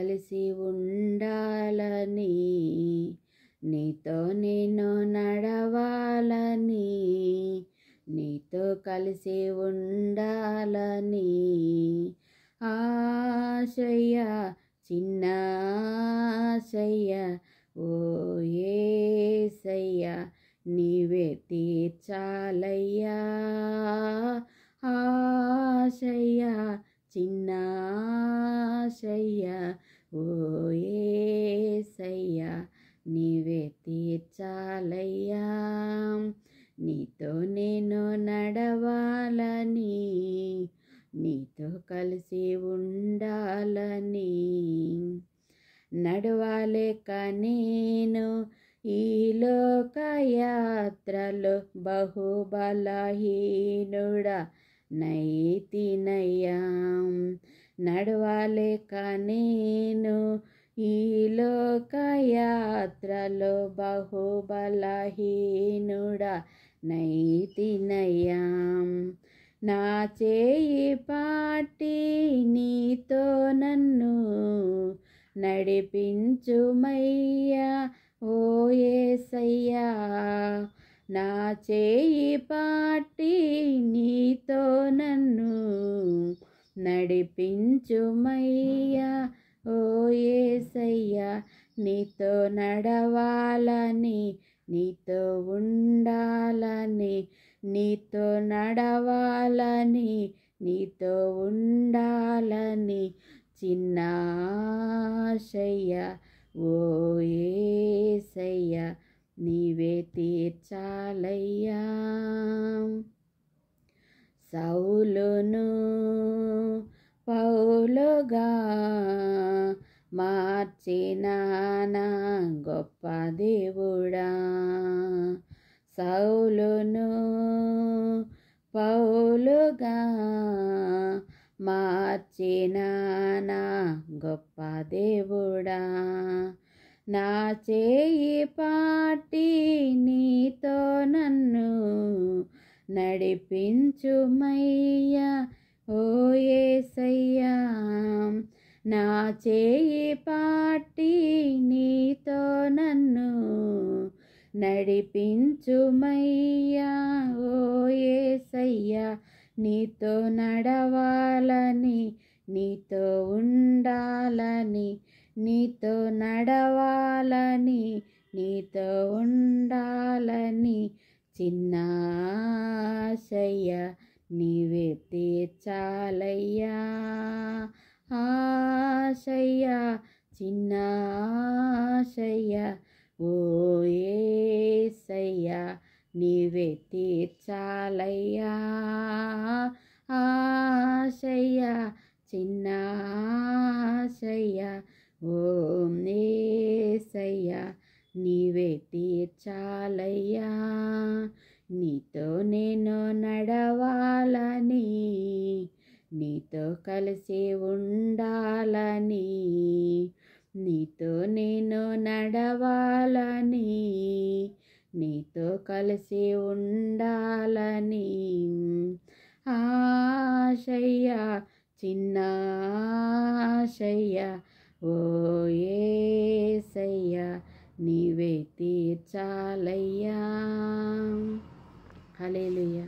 కలిసి ఉండాలని, నీతో నేను నడవాలని, నీతో కలిసి ఉండాలని ఆశయ, చిన్న ఆశయ, ఓ యేసయ్య నీవే తీర్చాలయ్యా. ఆశయ, చిన్న ఆశయ, ఓ యేసయ్య నీవే తీర్చాలయ్యా. నీతో నేను నడవాలని, నీతో కలిసి ఉండాలని, నడవలేక నేను ఈ లోకయాత్రలో బహుబలహీనుడా నైతినయ్యా. నడవలేక నేను ఈ లోకయాత్రలో బహుబలహీనుడా నైతినయ్యా. నా చేయి పాటి నీతో నన్ను నడిపించుమయ్యా, ఓ యేసయ్యా. నా చేయి పాటి నీతో నన్ను నడిపించుమయ్యా, ఓ యేసయ్యా. నీతో నడవాలని, నీతో ఉండాలని, నీతో నడవాలని, నీతో ఉండాలని చిన్న ఆశయ, ఓ యేసయ్య నీవే తీర్చాలయ్యా. సౌలును పౌలుగా మార్చిన నా గొప్ప దేవుడా, సౌలును పౌలుగా మార్చిన నా గొప్ప దేవుడా, నా చేయి పాటి నీతో నన్ను నడిపించుమయ్యా, ఓ యేసయ్యా. నా చేయి పాటి నీతో నన్ను నడిపించుమయ్యా, ఓ యేసయ్యా. నీతో నడవాలని, నీతో ఉండాలని, నీతో నడవాలని, నీతో ఉండాలని చిన్న ఆశయ నీవే తీర్చాలయ్యా. ఆశయ, చిన్న ఆశయ, ఓ యేసయ్య నీవే తీర్చాలయ్యా. ఆశయ, చిన్న ఆశయ, ఓ యేసయ్య నీవే తీర్చాలయ్యా. నీతో నేను నడవాలని, నీతో కలిసి ఉండాలని, నీతో నేను నడవాలని, నీతో కలిసి ఉండాలని ఆశయ, చిన్న ఆశయ, ఓ యేసయ్య నీవే తీర్చాలయ్యా. హల్లెలూయా.